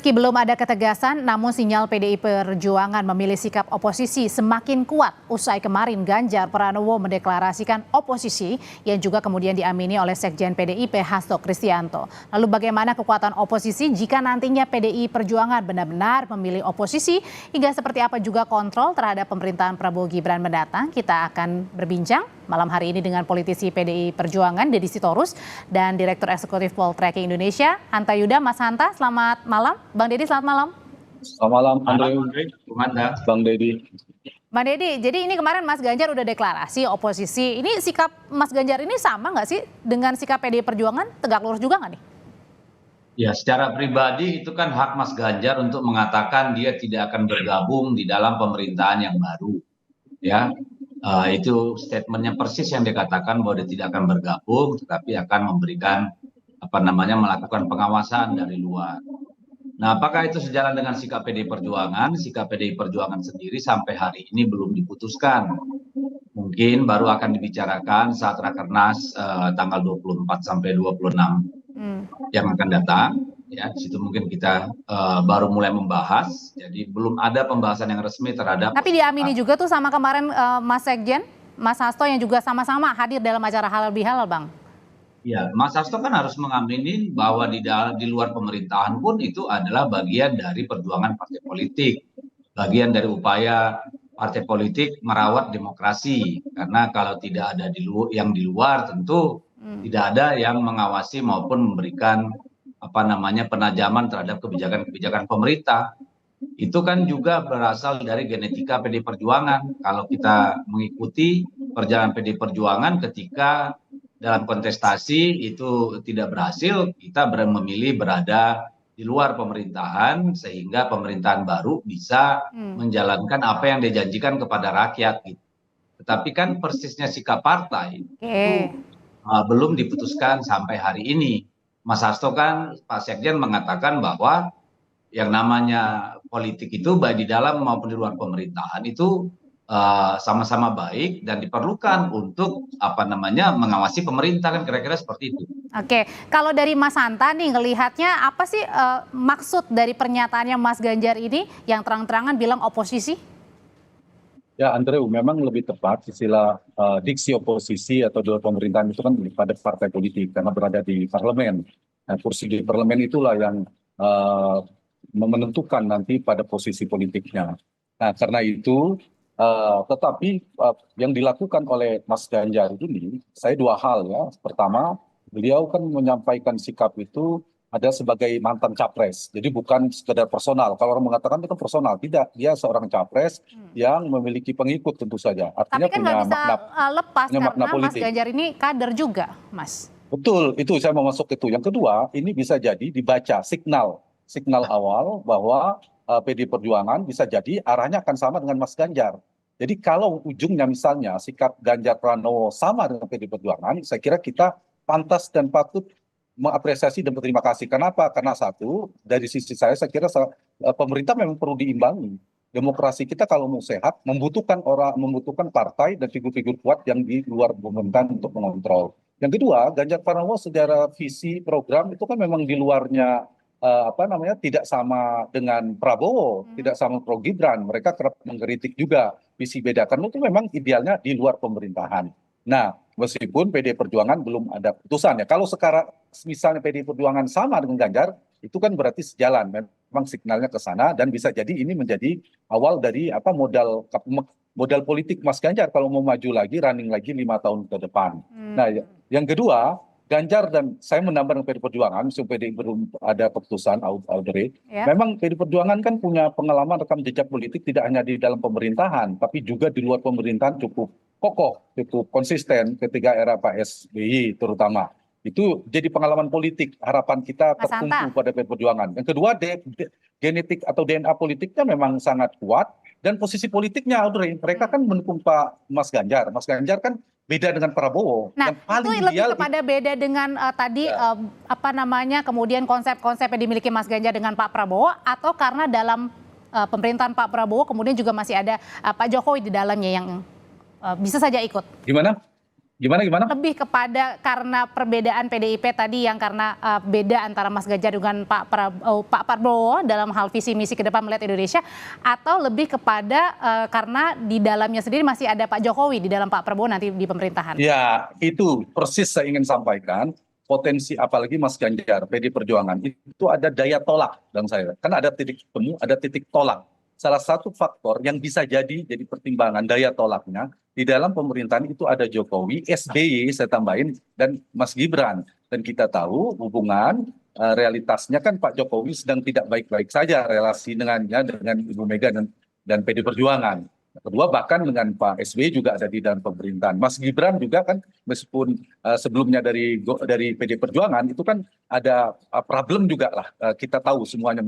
Meski belum ada ketegasan, namun sinyal PDI Perjuangan memilih sikap oposisi semakin kuat usai kemarin Ganjar Pranowo mendeklarasikan oposisi yang juga kemudian diamini oleh Sekjen PDIP Hasto Kristianto. Lalu bagaimana kekuatan oposisi jika nantinya PDI Perjuangan benar-benar memilih oposisi, hingga seperti apa juga kontrol terhadap pemerintahan Prabowo Gibran mendatang? Kita akan berbincang malam hari ini dengan politisi PDI Perjuangan Deddy Sitorus dan Direktur Eksekutif Poltreking Indonesia Hanta Yuda. Mas Hanta, selamat malam. Bang Deddy, selamat malam. Selamat malam, Andre. Bang Deddy. Bang Deddy, jadi ini kemarin Mas Ganjar udah deklarasi oposisi. Ini sikap Mas Ganjar ini sama nggak sih dengan sikap PDI Perjuangan? Tegak lurus juga nggak nih? Ya, secara pribadi itu kan hak Mas Ganjar untuk mengatakan dia tidak akan bergabung di dalam pemerintahan yang baru. Ya, itu statementnya persis yang dikatakan bahwa dia tidak akan bergabung, tetapi akan memberikan melakukan pengawasan dari luar. Nah, apakah itu sejalan dengan sikap PDI Perjuangan? Sikap PDI Perjuangan sendiri sampai hari ini belum diputuskan. Mungkin baru akan dibicarakan saat Rakernas tanggal 24 sampai 26 yang akan datang. Ya, di situ mungkin kita baru mulai membahas. Jadi belum ada pembahasan yang resmi terhadap. Tapi diamini juga tuh sama kemarin Mas Sekjen, Mas Hasto yang juga sama-sama hadir dalam acara Halal Bihalal, Bang. Ya, Mas Hasto kan harus mengamini bahwa di luar pemerintahan pun itu adalah bagian dari perjuangan partai politik, bagian dari upaya partai politik merawat demokrasi. Karena kalau tidak ada yang di luar, tentu tidak ada yang mengawasi maupun memberikan penajaman terhadap kebijakan-kebijakan pemerintah. Itu kan juga berasal dari genetika PDI Perjuangan. Kalau kita mengikuti perjalanan PDI Perjuangan ketika dalam kontestasi itu tidak berhasil, kita memilih berada di luar pemerintahan sehingga pemerintahan baru bisa menjalankan apa yang dijanjikan kepada rakyat. Tetapi kan persisnya sikap partai itu belum diputuskan sampai hari ini. Mas Hasto kan, Pak Sekjen mengatakan bahwa yang namanya politik itu baik di dalam maupun di luar pemerintahan itu sama-sama baik dan diperlukan untuk mengawasi pemerintah, kan kira-kira seperti itu. Oke, kalau dari Mas Hanta nih ngelihatnya apa sih maksud dari pernyataannya Mas Ganjar ini yang terang-terangan bilang oposisi? Ya, Andre, memang lebih tepat istilah diksi oposisi atau di luar pemerintahan itu kan pada partai politik karena berada di parlemen. Nah, kursi di parlemen itulah yang menentukan nanti pada posisi politiknya. Nah, karena itu tetapi yang dilakukan oleh Mas Ganjar ini, saya dua hal ya. Pertama, beliau kan menyampaikan sikap itu ada sebagai mantan capres, jadi bukan sekedar personal. Kalau orang mengatakan itu personal, tidak. Dia seorang capres yang memiliki pengikut tentu saja. Artinya tapi kan nggak bisa lepas karena Mas Ganjar ini kader juga, Mas. Betul, itu saya mau masuk itu. Yang kedua, ini bisa jadi dibaca signal awal bahwa PDI Perjuangan bisa jadi arahnya akan sama dengan Mas Ganjar. Jadi kalau ujungnya misalnya sikap Ganjar Pranowo sama dengan PDI Perjuangan, saya kira kita pantas dan patut mengapresiasi dan berterima kasih. Kenapa? Karena satu, dari sisi saya kira pemerintah memang perlu diimbangi. Demokrasi kita kalau mau sehat membutuhkan partai dan figur-figur kuat yang di luar pemerintahan untuk mengontrol. Yang kedua, Ganjar Pranowo secara visi program itu kan memang di luarnya tidak sama dengan Prabowo, tidak sama Pro Gibran. Mereka kerap mengkritik juga visi beda. Karena itu memang idealnya di luar pemerintahan. Nah, meskipun PDI Perjuangan belum ada putusan ya. Kalau sekarang misalnya PDI Perjuangan sama dengan Ganjar, itu kan berarti sejalan. Memang signalnya ke sana dan bisa jadi ini menjadi awal dari modal politik Mas Ganjar kalau mau maju lagi, running lagi 5 tahun ke depan. Nah, yang kedua, Ganjar dan saya menambah dengan PDI Perjuangan, PDI belum ada keputusan, Audrey. Memang PDI Perjuangan kan punya pengalaman rekam jejak politik tidak hanya di dalam pemerintahan, tapi juga di luar pemerintahan cukup kokoh, cukup konsisten ketika era Pak SBY terutama. Itu jadi pengalaman politik, harapan kita tertumpu pada PDI Perjuangan. Yang kedua, genetik atau DNA politiknya memang sangat kuat, dan posisi politiknya, Audrey, mereka kan mendukung Pak Mas Ganjar. Mas Ganjar kan beda dengan Prabowo. Nah, yang paling itu lebih kepada beda dengan kemudian konsep-konsep yang dimiliki Mas Ganjar dengan Pak Prabowo, atau karena dalam pemerintahan Pak Prabowo kemudian juga masih ada Pak Jokowi di dalamnya yang bisa saja ikut. Gimana? Gimana? Lebih kepada karena perbedaan PDIP tadi yang karena beda antara Mas Ganjar dengan Pak Prabowo dalam hal visi misi ke depan melihat Indonesia, atau lebih kepada karena di dalamnya sendiri masih ada Pak Jokowi di dalam Pak Prabowo nanti di pemerintahan? Ya, itu persis saya ingin sampaikan. Potensi apalagi Mas Ganjar, PD Perjuangan, itu ada daya tolak dalam saya. Kan ada titik temu, ada titik tolak. Salah satu faktor yang bisa jadi pertimbangan daya tolaknya, di dalam pemerintahan itu ada Jokowi, SBY saya tambahin, dan Mas Gibran. Dan kita tahu hubungan realitasnya kan Pak Jokowi sedang tidak baik-baik saja relasi dengan Ibu Mega dan PD Perjuangan. Kedua, bahkan dengan Pak SBY juga ada di dalam pemerintahan. Mas Gibran juga kan meskipun sebelumnya dari PD Perjuangan itu kan ada problem juga lah. Kita tahu semuanya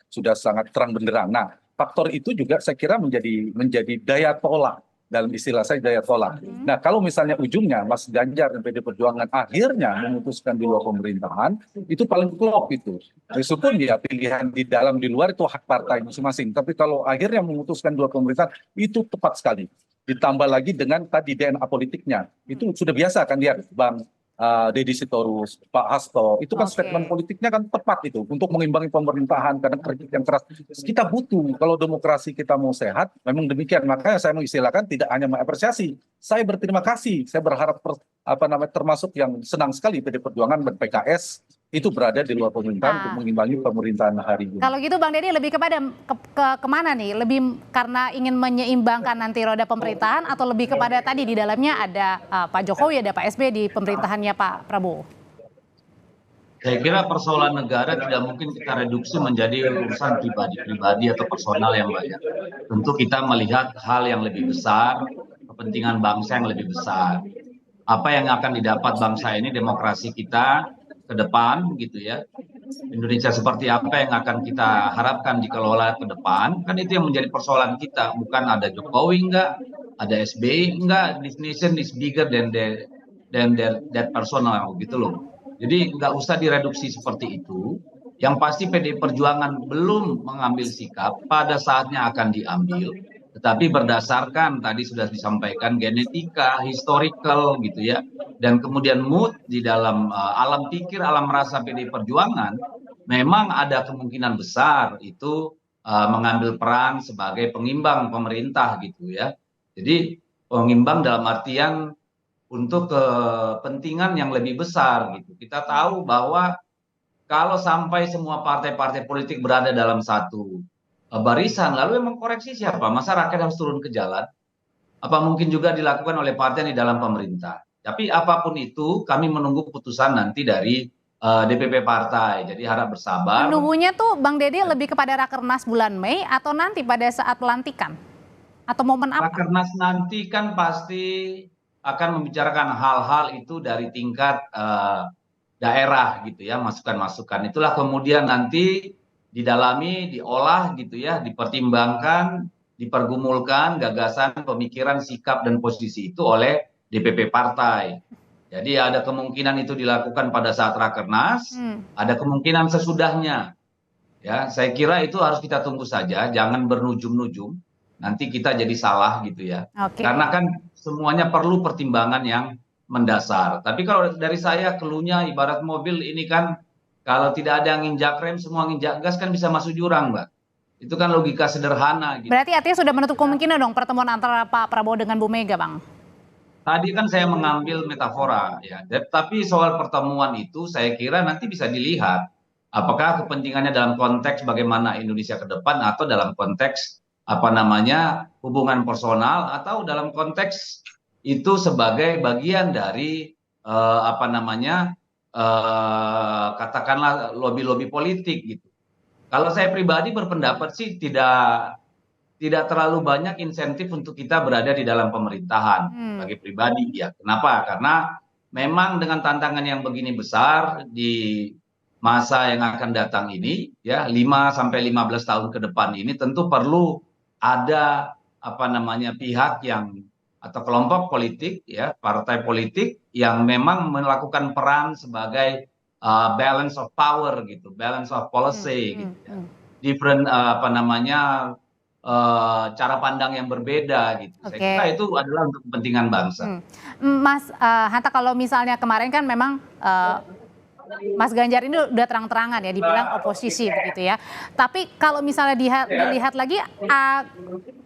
sudah sangat terang benderang. Nah, faktor itu juga saya kira menjadi daya tolak, dalam istilah saya daya tolak. Nah, kalau misalnya ujungnya Mas Ganjar dan PD Perjuangan akhirnya memutuskan di luar pemerintahan, itu paling klop itu. Meskipun ya pilihan di dalam di luar itu hak partai masing-masing. Tapi kalau akhirnya memutuskan di luar pemerintahan, itu tepat sekali. Ditambah lagi dengan tadi DNA politiknya. Itu sudah biasa kan lihat Bang Deddy Sitorus, Pak Hasto, itu kan statement politiknya kan tepat itu untuk mengimbangi pemerintahan karena kritik yang keras. Kita butuh kalau demokrasi kita mau sehat, memang demikian. Makanya saya mengistilahkan tidak hanya mengapresiasi, saya berterima kasih, saya berharap termasuk yang senang sekali PD Perjuangan dan PKS itu berada di luar pemerintahan untuk mengimbangi pemerintahan hari ini. Kalau gitu Bang Deddy lebih kepada kemana nih? Lebih karena ingin menyeimbangkan nanti roda pemerintahan atau lebih kepada tadi di dalamnya ada Pak Jokowi, ada Pak SBY di pemerintahannya Pak Prabowo? Saya kira persoalan negara tidak mungkin kita reduksi menjadi urusan pribadi-pribadi atau personal yang banyak. Tentu kita melihat hal yang lebih besar, kepentingan bangsa yang lebih besar. Apa yang akan didapat bangsa ini, demokrasi kita ke depan gitu ya. Indonesia seperti apa yang akan kita harapkan dikelola ke depan, kan itu yang menjadi persoalan kita. Bukan ada Jokowi enggak, ada SBY enggak, this nation is bigger than that personal gitu loh. Jadi nggak usah direduksi seperti itu. Yang pasti PDI Perjuangan belum mengambil sikap, pada saatnya akan diambil. Tetapi berdasarkan tadi sudah disampaikan genetika, historical gitu ya, dan kemudian mood di dalam alam pikir, alam rasa PDI Perjuangan, memang ada kemungkinan besar itu mengambil peran sebagai pengimbang pemerintah gitu ya. Jadi pengimbang dalam artian untuk kepentingan yang lebih besar gitu. Kita tahu bahwa kalau sampai semua partai-partai politik berada dalam satu barisan, lalu emang koreksi siapa? Masa rakyat harus turun ke jalan? Apa mungkin juga dilakukan oleh partai di dalam pemerintah? Tapi apapun itu, kami menunggu putusan nanti dari DPP partai. Jadi harap bersabar. Menunggunya tuh Bang Deddy lebih kepada Rakernas bulan Mei atau nanti pada saat pelantikan? Atau momen apa? Rakernas nanti kan pasti akan membicarakan hal-hal itu dari tingkat daerah gitu ya, masukan-masukan. Itulah kemudian nanti didalami, diolah gitu ya, dipertimbangkan, dipergumulkan gagasan, pemikiran, sikap dan posisi itu oleh DPP partai. Jadi ada kemungkinan itu dilakukan pada saat Rakernas, ada kemungkinan sesudahnya. Ya, saya kira itu harus kita tunggu saja, jangan bernujum-nujum. Nanti kita jadi salah gitu ya. Karena kan semuanya perlu pertimbangan yang mendasar. Tapi kalau dari saya keluhnya ibarat mobil ini kan kalau tidak ada yang nginjak rem, semua nginjak gas kan bisa masuk jurang, Mbak. Itu kan logika sederhana gitu. Berarti artinya sudah menutup kemungkinan dong pertemuan antara Pak Prabowo dengan Bu Mega, Bang? Tadi kan saya mengambil metafora ya. Tapi soal pertemuan itu saya kira nanti bisa dilihat apakah kepentingannya dalam konteks bagaimana Indonesia ke depan atau dalam konteks hubungan personal atau dalam konteks itu sebagai bagian dari katakanlah lobby-lobby politik gitu. Kalau saya pribadi berpendapat sih tidak terlalu banyak insentif untuk kita berada di dalam pemerintahan bagi pribadi ya. Kenapa? Karena memang dengan tantangan yang begini besar di masa yang akan datang ini ya 5 sampai 15 tahun ke depan ini tentu perlu ada pihak yang atau kelompok politik ya, partai politik yang memang melakukan peran sebagai balance of power gitu, balance of policy gitu ya. Different cara pandang yang berbeda gitu. Saya Oke. kira itu adalah untuk kepentingan bangsa. Mas Hanta, kalau misalnya kemarin kan memang Mas Ganjar ini udah terang-terangan ya dibilang oposisi begitu ya. Tapi kalau misalnya dilihat lagi,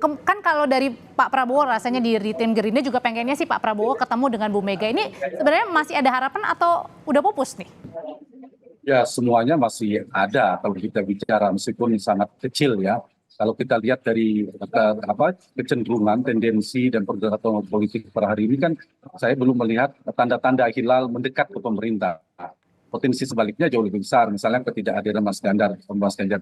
kan kalau dari Pak Prabowo rasanya di tim Gerindra juga pengennya sih Pak Prabowo ketemu dengan Bu Mega. Ini sebenarnya masih ada harapan atau udah pupus nih? Ya, semuanya masih ada kalau kita bicara meskipun sangat kecil ya. Kalau kita lihat dari kecenderungan, tendensi dan pergerakan politik per hari ini kan saya belum melihat tanda-tanda hilal mendekat ke pemerintah. Potensi sebaliknya jauh lebih besar, misalnya ketidakhadiran Mas Ganjar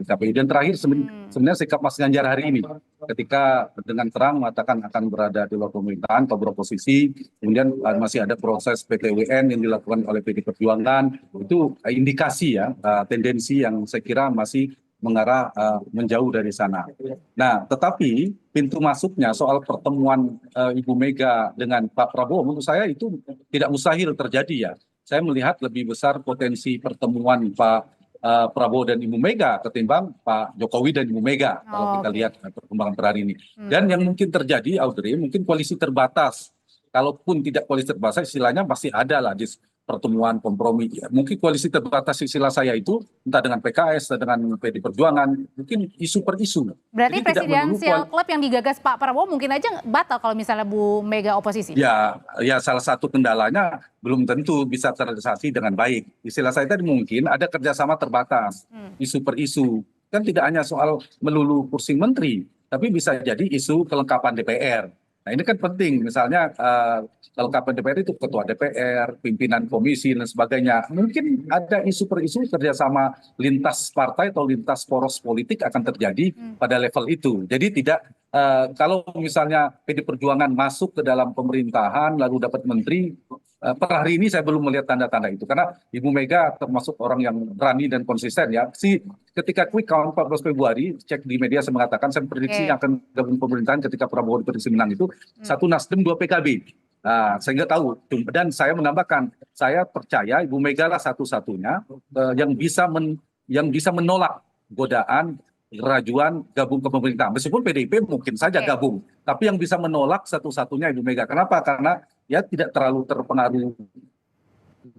di KPU. Dan terakhir sebenarnya sikap Mas Ganjar hari ini, ketika dengan terang mengatakan akan berada di luar pemerintahan atau beroposisi, kemudian masih ada proses PTWN yang dilakukan oleh PD Perjuangan, itu indikasi ya, tendensi yang saya kira masih mengarah menjauh dari sana. Nah, tetapi pintu masuknya soal pertemuan Ibu Mega dengan Pak Prabowo, menurut saya itu tidak mustahil terjadi ya. Saya melihat lebih besar potensi pertemuan Pak Prabowo dan Ibu Mega ketimbang Pak Jokowi dan Ibu Mega kalau kita lihat perkembangan per hari ini. Dan yang mungkin terjadi, Audrey, mungkin koalisi terbatas. Kalaupun tidak koalisi terbatas, istilahnya masih ada lah di pertemuan kompromi. Mungkin koalisi terbatas istilah saya itu entah dengan PKS, entah dengan PD Perjuangan, mungkin isu per isu. Berarti presidensial club yang digagas Pak Prabowo mungkin aja batal kalau misalnya Bu Mega oposisi? Ya salah satu kendalanya belum tentu bisa terrealisasi dengan baik. Istilah saya tadi mungkin ada kerjasama terbatas, isu per isu. Kan tidak hanya soal melulu kursi menteri, tapi bisa jadi isu kelengkapan DPR. Nah ini kan penting, misalnya kelengkapan DPR itu ketua DPR, pimpinan komisi dan sebagainya. Mungkin ada isu per isu kerjasama lintas partai atau lintas poros politik akan terjadi pada level itu. Jadi tidak, kalau misalnya PD Perjuangan masuk ke dalam pemerintahan lalu dapat menteri, per hari ini saya belum melihat tanda-tanda itu. Karena Ibu Mega termasuk orang yang berani dan konsisten ya. Ketika quick count 14 Februari, cek di media saya mengatakan, saya prediksi akan gabung pemerintahan ketika Prabowo diprediksi menang itu, 1 Nasdem, 2 PKB. Nah, sehingga tahu. Dan saya menambahkan, saya percaya Ibu Mega lah satu-satunya yang bisa menolak godaan kerajuan gabung ke pemerintahan. Meskipun PDIP mungkin saja gabung, tapi yang bisa menolak satu-satunya Ibu Mega. Kenapa? Karena ya tidak terlalu terpengaruh,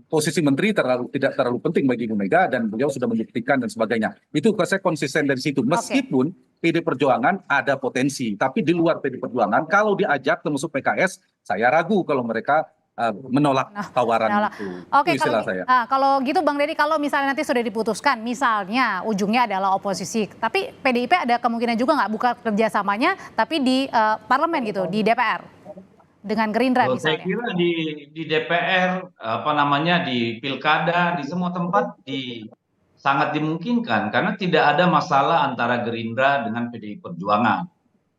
posisi menteri tidak terlalu penting bagi Ibu Mega dan beliau sudah membuktikan dan sebagainya. Itu saya konsisten dari situ. Meskipun PD Perjuangan ada potensi, tapi di luar PD Perjuangan kalau diajak termasuk PKS, saya ragu kalau mereka menolak tawaran itu. Oke, itu istilah saya. Kalau gitu Bang Deddy, kalau misalnya nanti sudah diputuskan, misalnya ujungnya adalah oposisi, tapi PDIP ada kemungkinan juga nggak buka kerjasamanya, tapi di parlemen gitu, di DPR dengan Gerindra misalnya? Saya kira di DPR, di pilkada, di semua tempat sangat dimungkinkan karena tidak ada masalah antara Gerindra dengan PDI Perjuangan.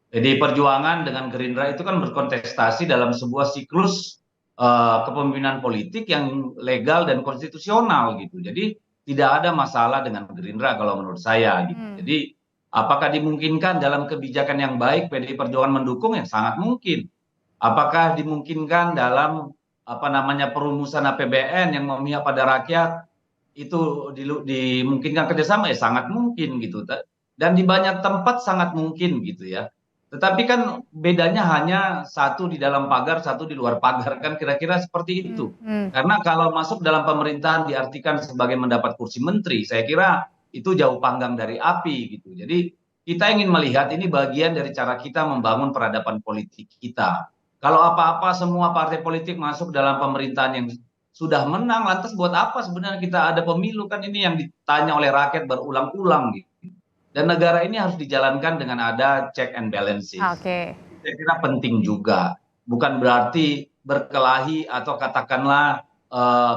PDI Perjuangan dengan Gerindra itu kan berkontestasi dalam sebuah siklus kepemimpinan politik yang legal dan konstitusional gitu. Jadi tidak ada masalah dengan Gerindra kalau menurut saya gitu. Jadi apakah dimungkinkan dalam kebijakan yang baik PDI Perjuangan mendukung? Ya sangat mungkin. Apakah dimungkinkan dalam perumusan APBN yang memihak pada rakyat itu dimungkinkan kerjasama? Ya sangat mungkin gitu. Dan di banyak tempat sangat mungkin gitu ya. Tetapi kan bedanya hanya satu di dalam pagar, satu di luar pagar, kan kira-kira seperti itu. Karena kalau masuk dalam pemerintahan diartikan sebagai mendapat kursi menteri, saya kira itu jauh panggang dari api gitu. Jadi kita ingin melihat ini bagian dari cara kita membangun peradaban politik kita. Kalau apa-apa semua partai politik masuk dalam pemerintahan yang sudah menang, lantas buat apa sebenarnya kita ada pemilu? Kan ini yang ditanya oleh rakyat berulang-ulang gitu. Dan negara ini harus dijalankan dengan ada check and balances. Saya kira penting juga. Bukan berarti berkelahi atau katakanlah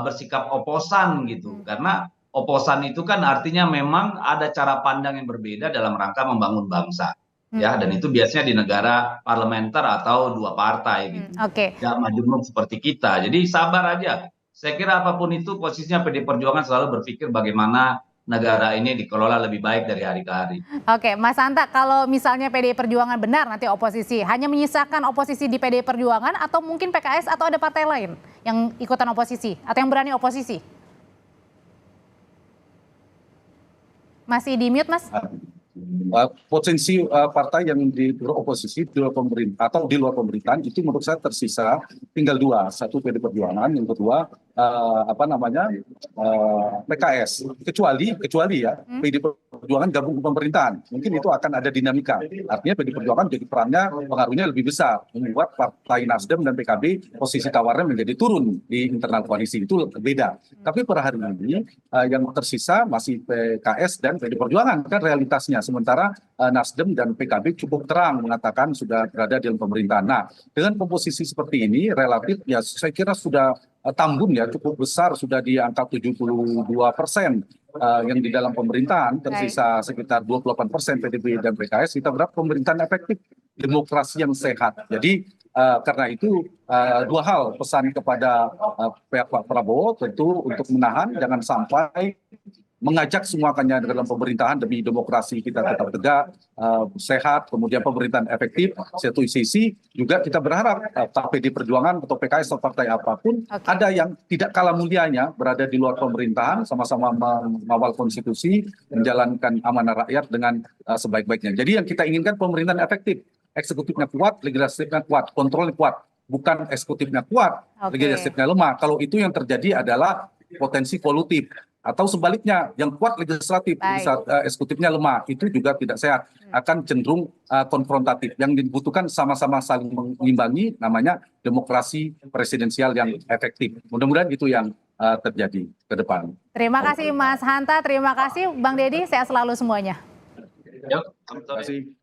bersikap oposan gitu. Karena oposan itu kan artinya memang ada cara pandang yang berbeda dalam rangka membangun bangsa. Ya, dan itu biasanya di negara parlementer atau dua partai gitu. Tidak majemuk seperti kita. Jadi sabar aja. Saya kira apapun itu posisinya PD Perjuangan selalu berpikir bagaimana negara ini dikelola lebih baik dari hari ke hari. Oke, Mas Hanta, kalau misalnya PDI Perjuangan benar nanti oposisi, hanya menyisakan oposisi di PDI Perjuangan atau mungkin PKS atau ada partai lain yang ikutan oposisi atau yang berani oposisi? Masih di mute, Mas? potensi partai yang di beroposisi di luar pemerintah atau di luar pemerintahan itu menurut saya tersisa tinggal dua, satu PD Perjuangan, yang kedua PKS. Kecuali ya PD Perjuangan gabung ke pemerintahan, mungkin itu akan ada dinamika. Artinya PD Perjuangan jadi perannya pengaruhnya lebih besar, membuat Partai Nasdem dan PKB posisi tawarnya menjadi turun di internal koalisi, itu beda. Tapi per hari ini yang tersisa masih PKS dan PD Perjuangan kan realitasnya. Sementara Nasdem dan PKB cukup terang mengatakan sudah berada di dalam pemerintahan. Nah, dengan komposisi seperti ini relatif ya saya kira sudah tambun ya cukup besar, sudah di angka 72% yang di dalam pemerintahan, tersisa sekitar 28% PDB dan PKS. Kita berharap pemerintahan efektif, demokrasi yang sehat. Jadi karena itu dua hal pesan kepada pihak Pak Prabowo tentu untuk menahan, jangan sampai mengajak semua kandidat dalam pemerintahan demi demokrasi kita tetap tegak, sehat, kemudian pemerintahan efektif. Satu sisi juga kita berharap PD Perjuangan atau PKS atau partai apapun ada yang tidak kalah mulianya berada di luar pemerintahan, sama-sama mengawal konstitusi, menjalankan amanah rakyat dengan sebaik-baiknya. Jadi yang kita inginkan pemerintahan efektif, eksekutifnya kuat, legislatifnya kuat, kontrolnya kuat, bukan eksekutifnya kuat, legislatifnya lemah. Kalau itu yang terjadi adalah potensi kolutif. Atau sebaliknya, yang kuat legislatif, eksekutifnya lemah, itu juga tidak sehat, akan cenderung konfrontatif. Yang dibutuhkan sama-sama saling mengimbangi, namanya demokrasi presidensial yang efektif. Mudah-mudahan itu yang terjadi ke depan. Terima kasih Mas Hanta, terima kasih Bang Deddy, sehat selalu semuanya. Yuk, terima kasih.